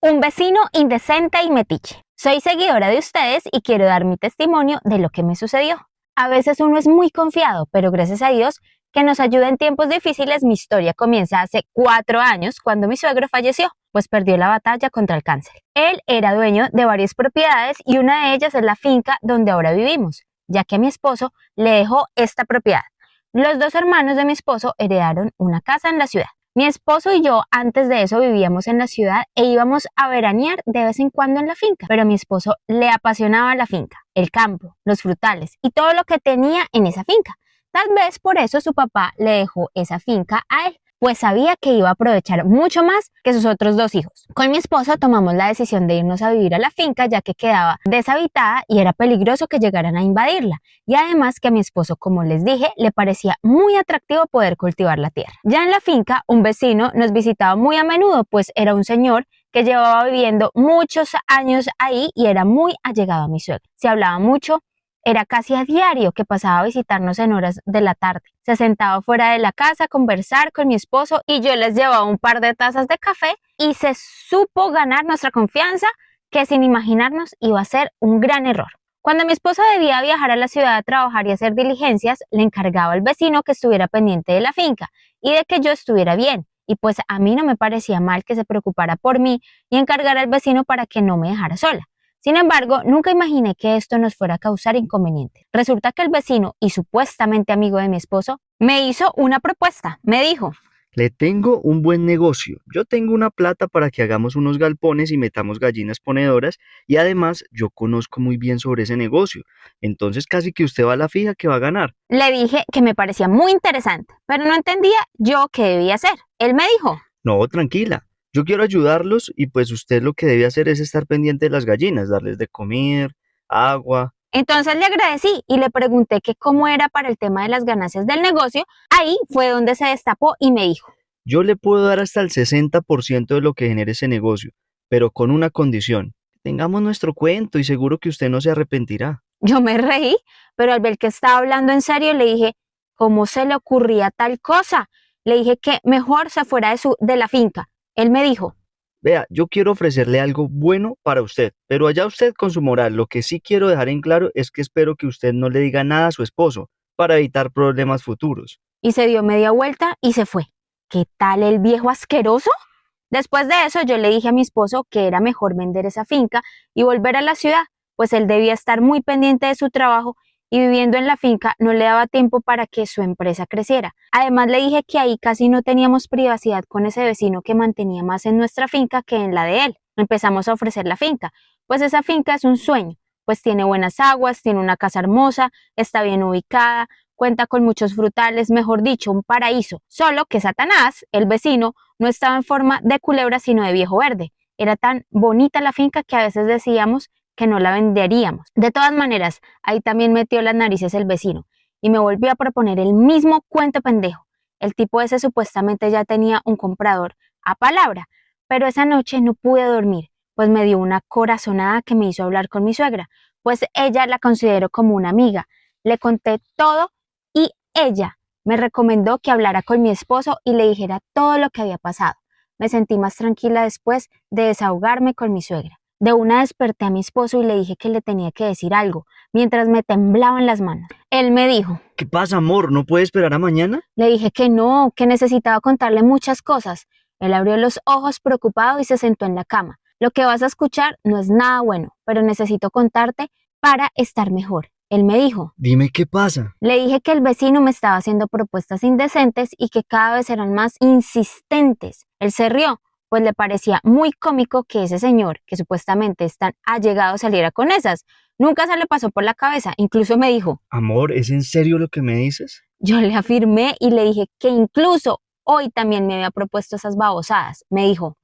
Un vecino indecente y metiche. Soy seguidora de ustedes y quiero dar mi testimonio de lo que me sucedió. A veces uno es muy confiado, pero gracias a Dios que nos ayuda en tiempos difíciles, mi historia comienza hace 4 años cuando mi suegro falleció, pues perdió la batalla contra el cáncer. Él era dueño de varias propiedades y una de ellas es la finca donde ahora vivimos, ya que a mi esposo le dejó esta propiedad. Los 2 hermanos de mi esposo heredaron una casa en la ciudad. Mi esposo y yo antes de eso vivíamos en la ciudad e íbamos a veranear de vez en cuando en la finca, pero a mi esposo le apasionaba la finca, el campo, los frutales y todo lo que tenía en esa finca. Tal vez por eso su papá le dejó esa finca a él, pues sabía que iba a aprovechar mucho más que sus otros 2 hijos. Con mi esposo tomamos la decisión de irnos a vivir a la finca ya que quedaba deshabitada y era peligroso que llegaran a invadirla. Y además que a mi esposo, como les dije, le parecía muy atractivo poder cultivar la tierra. Ya en la finca, un vecino nos visitaba muy a menudo, pues era un señor que llevaba viviendo muchos años ahí y era muy allegado a mi suegra. Se hablaba mucho. Era casi a diario que pasaba a visitarnos en horas de la tarde. Se sentaba fuera de la casa a conversar con mi esposo y yo les llevaba un par de tazas de café y se supo ganar nuestra confianza, que sin imaginarnos iba a ser un gran error. Cuando mi esposo debía viajar a la ciudad a trabajar y hacer diligencias, le encargaba al vecino que estuviera pendiente de la finca y de que yo estuviera bien. Y pues a mí no me parecía mal que se preocupara por mí y encargara al vecino para que no me dejara sola. Sin embargo, nunca imaginé que esto nos fuera a causar inconvenientes. Resulta que el vecino y supuestamente amigo de mi esposo me hizo una propuesta. Me dijo: Le tengo un buen negocio. Yo tengo una plata para que hagamos unos galpones y metamos gallinas ponedoras y además yo conozco muy bien sobre ese negocio. Entonces casi que usted va a la fija que va a ganar. Le dije que me parecía muy interesante, pero no entendía yo qué debía hacer. Él me dijo: No, tranquila. Yo quiero ayudarlos y pues usted lo que debe hacer es estar pendiente de las gallinas, darles de comer, agua. Entonces le agradecí y le pregunté que cómo era para el tema de las ganancias del negocio. Ahí fue donde se destapó y me dijo: Yo le puedo dar hasta el 60% de lo que genere ese negocio, pero con una condición. Tengamos nuestro cuento y seguro que usted no se arrepentirá. Yo me reí, pero al ver que estaba hablando en serio le dije: ¿cómo se le ocurría tal cosa? Le dije que mejor se fuera de la finca. Él me dijo: Vea, yo quiero ofrecerle algo bueno para usted, pero allá usted con su moral. Lo que sí quiero dejar en claro es que espero que usted no le diga nada a su esposo para evitar problemas futuros. y se dio media vuelta y se fue. ¿Qué tal el viejo asqueroso? Después de eso yo le dije a mi esposo que era mejor vender esa finca y volver a la ciudad, pues él debía estar muy pendiente de su trabajo y viviendo en la finca no le daba tiempo para que su empresa creciera. Además le dije que ahí casi no teníamos privacidad con ese vecino que mantenía más en nuestra finca que en la de él. Empezamos a ofrecer la finca, pues esa finca es un sueño, pues tiene buenas aguas, tiene una casa hermosa, está bien ubicada, cuenta con muchos frutales, mejor dicho, un paraíso. Solo que Satanás, el vecino, no estaba en forma de culebra sino de viejo verde. Era tan bonita la finca que a veces decíamos que no la venderíamos. De todas maneras, ahí también metió las narices el vecino y me volvió a proponer el mismo cuento pendejo. El tipo ese supuestamente ya tenía un comprador a palabra, pero esa noche no pude dormir, pues me dio una corazonada que me hizo hablar con mi suegra, pues ella la considero como una amiga. Le conté todo y ella me recomendó que hablara con mi esposo y le dijera todo lo que había pasado. Me sentí más tranquila después de desahogarme con mi suegra. De una desperté a mi esposo y le dije que le tenía que decir algo, mientras me temblaban las manos. Él me dijo: ¿Qué pasa, amor? ¿No puede esperar a mañana? le dije que no, que necesitaba contarle muchas cosas. Él abrió los ojos preocupado y se sentó en la cama. Lo que vas a escuchar no es nada bueno, pero necesito contarte para estar mejor. Él me dijo: Dime qué pasa. le dije que el vecino me estaba haciendo propuestas indecentes y que cada vez eran más insistentes. Él se rió, pues le parecía muy cómico que ese señor, que supuestamente es tan allegado, saliera con esas. Nunca se le pasó por la cabeza, incluso me dijo. Amor, ¿es en serio lo que me dices? Yo le afirmé y le dije que incluso hoy también me había propuesto esas babosadas. Me dijo: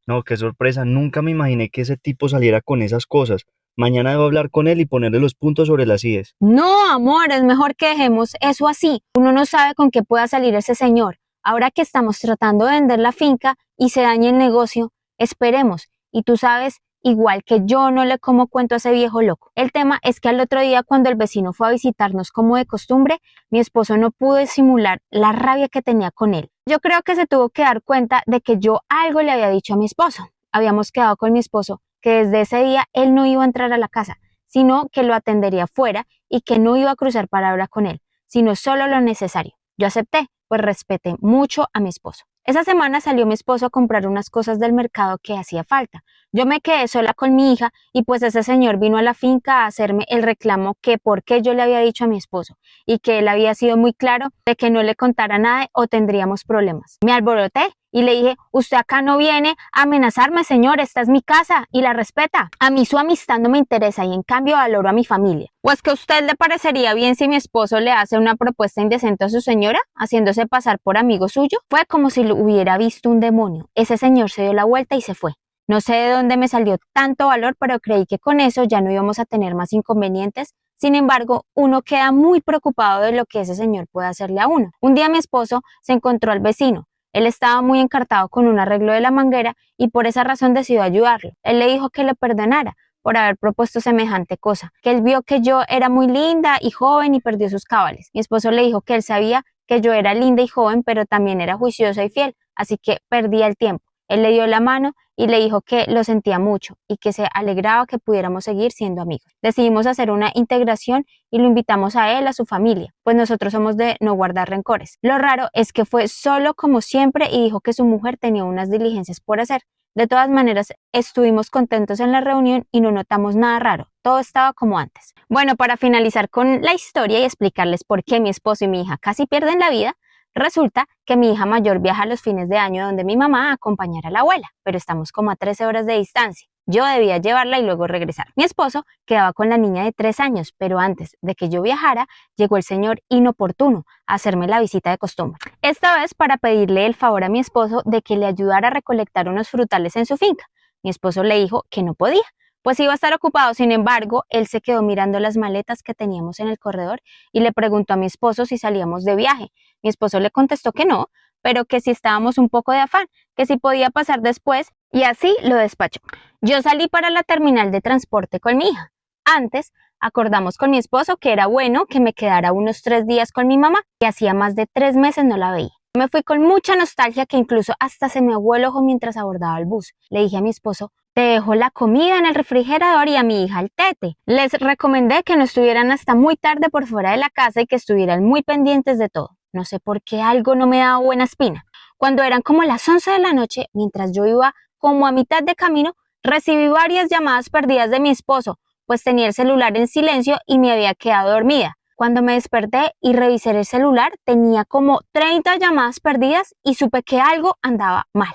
No, qué sorpresa. Nunca me imaginé que ese tipo saliera con esas cosas. Mañana debo hablar con él y ponerle los puntos sobre las íes. no, amor, es mejor que dejemos eso así. Uno no sabe con qué pueda salir ese señor. Ahora que estamos tratando de vender la finca y se dañe el negocio, esperemos. Y tú sabes, igual que yo no le como cuento a ese viejo loco. El tema es que al otro día, cuando el vecino fue a visitarnos como de costumbre, mi esposo no pudo disimular la rabia que tenía con él. Yo creo que se tuvo que dar cuenta de que yo algo le había dicho a mi esposo. habíamos quedado con mi esposo que desde ese día él no iba a entrar a la casa, sino que lo atendería fuera y que no iba a cruzar palabra con él, sino solo lo necesario. Yo acepté, pues respeté mucho a mi esposo. Esa semana salió mi esposo a comprar unas cosas del mercado que hacía falta. Yo me quedé sola con mi hija y pues ese señor vino a la finca a hacerme el reclamo que por qué yo le había dicho a mi esposo y que él había sido muy claro de que no le contara nada o tendríamos problemas. Me alboroté y le dije, usted acá no viene a amenazarme, señor, esta es mi casa y la respeta. A mí su amistad no me interesa y en cambio valoro a mi familia. ¿O es que a usted le parecería bien si mi esposo le hace una propuesta indecente a su señora, haciéndose pasar por amigo suyo? Fue como si lo hubiera visto un demonio. Ese señor se dio la vuelta y se fue. No sé de dónde me salió tanto valor, pero creí que con eso ya no íbamos a tener más inconvenientes. Sin embargo, uno queda muy preocupado de lo que ese señor puede hacerle a uno. Un día mi esposo se encontró al vecino. Él estaba muy encartado con un arreglo de la manguera y por esa razón decidió ayudarlo. Él le dijo que le perdonara por haber propuesto semejante cosa, que él vio que yo era muy linda y joven y perdió sus cabales. Mi esposo le dijo que él sabía que yo era linda y joven, pero también era juiciosa y fiel, así que perdía el tiempo. Él le dio la mano y le dijo que lo sentía mucho y que se alegraba que pudiéramos seguir siendo amigos. Decidimos hacer una integración y lo invitamos a él, a su familia, pues nosotros somos de no guardar rencores. Lo raro es que fue solo como siempre y dijo que su mujer tenía unas diligencias por hacer. De todas maneras, estuvimos contentos en la reunión y no notamos nada raro. Todo estaba como antes. Bueno, para finalizar con la historia y explicarles por qué mi esposo y mi hija casi pierden la vida, resulta que mi hija mayor viaja los fines de año donde mi mamá a acompañar a la abuela, pero estamos como a 13 horas de distancia. Yo debía llevarla y luego regresar. Mi esposo quedaba con la niña de 3 años, pero antes de que yo viajara, llegó el señor inoportuno a hacerme la visita de costumbre. Esta vez para pedirle el favor a mi esposo de que le ayudara a recolectar unos frutales en su finca. Mi esposo le dijo que no podía, pues iba a estar ocupado. Sin embargo, él se quedó mirando las maletas que teníamos en el corredor y le preguntó a mi esposo si salíamos de viaje. Mi esposo le contestó que no, pero que si estábamos un poco de afán, que si podía pasar después, y así lo despachó. Yo salí para la terminal de transporte con mi hija. Antes, acordamos con mi esposo que era bueno que me quedara unos 3 días con mi mamá, que hacía más de 3 meses no la veía. Me fui con mucha nostalgia que incluso hasta se me aguó el ojo mientras abordaba el bus. Le dije a mi esposo, te dejo la comida en el refrigerador y a mi hija el tete. Les recomendé que no estuvieran hasta muy tarde por fuera de la casa y que estuvieran muy pendientes de todo. No sé por qué algo no me daba buena espina. Cuando eran como las 11 de la noche, mientras yo iba como a mitad de camino, recibí varias llamadas perdidas de mi esposo, pues tenía el celular en silencio y me había quedado dormida. Cuando me desperté y revisé el celular, tenía como 30 llamadas perdidas y supe que algo andaba mal.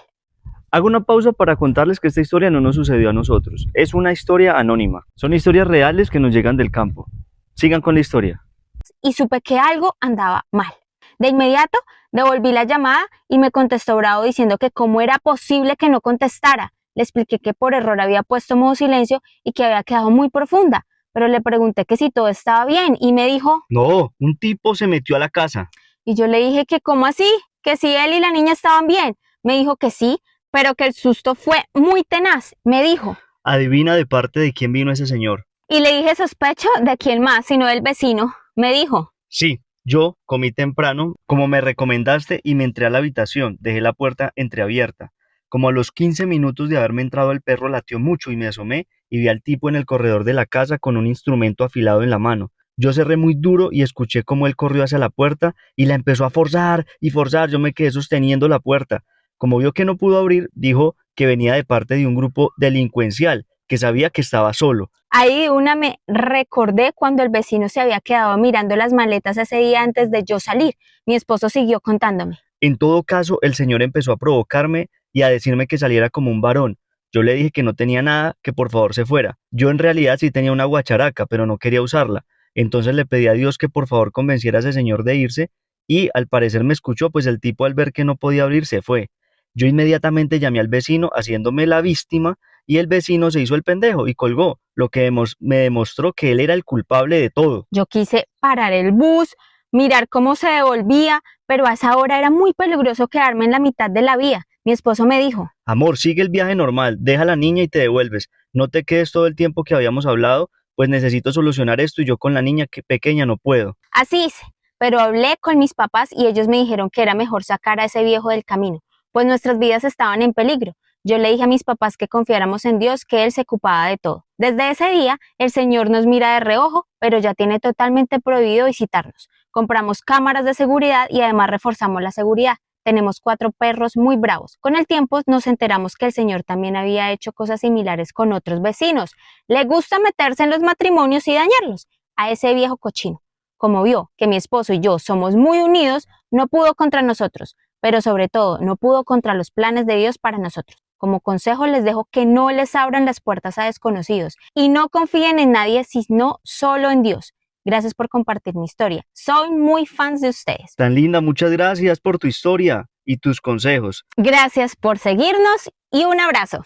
Hago una pausa para contarles que esta historia no nos sucedió a nosotros. Es una historia anónima. Son historias reales que nos llegan del campo. Sigan con la historia. Y supe que algo andaba mal. De inmediato devolví la llamada y me contestó bravo diciendo que cómo era posible que no contestara. Le expliqué que por error había puesto modo silencio y que había quedado muy profunda, pero le pregunté que si todo estaba bien y me dijo, No, un tipo se metió a la casa. y yo le dije que cómo así, que si él y la niña estaban bien. Me dijo que sí, pero que el susto fue muy tenaz. Me dijo, Adivina de parte de quién vino ese señor. y le dije sospecho de quién más, sino del vecino. Me dijo, Sí, yo comí temprano, como me recomendaste, y me entré a la habitación. Dejé la puerta entreabierta. Como a los 15 minutos de haberme entrado, el perro latió mucho y me asomé y vi al tipo en el corredor de la casa con un instrumento afilado en la mano. Yo cerré muy duro y escuché cómo él corrió hacia la puerta y la empezó a forzar y forzar. Yo me quedé sosteniendo la puerta. Como vio que no pudo abrir, dijo que venía de parte de un grupo delincuencial, que sabía que estaba solo. ahí de una me recordé cuando el vecino se había quedado mirando las maletas ese día antes de yo salir. Mi esposo siguió contándome. En todo caso, el señor empezó a provocarme y a decirme que saliera como un varón. Yo le dije que no tenía nada, que por favor se fuera. Yo en realidad sí tenía una guacharaca, pero no quería usarla. Entonces le pedí a Dios que por favor convenciera a ese señor de irse y al parecer me escuchó, pues el tipo al ver que no podía abrir se fue. Yo inmediatamente llamé al vecino haciéndome la víctima y el vecino se hizo el pendejo y colgó, lo que me demostró que él era el culpable de todo. Yo quise parar el bus, mirar cómo se devolvía, pero a esa hora era muy peligroso quedarme en la mitad de la vía. Mi esposo me dijo, Amor, sigue el viaje normal, deja a la niña y te devuelves. No te quedes todo el tiempo que habíamos hablado, pues necesito solucionar esto y yo con la niña que pequeña no puedo. así hice, pero hablé con mis papás y ellos me dijeron que era mejor sacar a ese viejo del camino, pues nuestras vidas estaban en peligro. Yo le dije a mis papás que confiáramos en Dios, que Él se ocupaba de todo. Desde ese día, el Señor nos mira de reojo, pero ya tiene totalmente prohibido visitarnos. Compramos cámaras de seguridad y además reforzamos la seguridad. Tenemos 4 perros muy bravos. Con el tiempo nos enteramos que el Señor también había hecho cosas similares con otros vecinos. Le gusta meterse en los matrimonios y dañarlos. A ese viejo cochino. Como vio que mi esposo y yo somos muy unidos, no pudo contra nosotros, pero sobre todo no pudo contra los planes de Dios para nosotros. Como consejo les dejo que no les abran las puertas a desconocidos y no confíen en nadie sino solo en Dios. Gracias por compartir mi historia. Soy muy fans de ustedes. Tan linda, muchas gracias por tu historia y tus consejos. Gracias por seguirnos y un abrazo.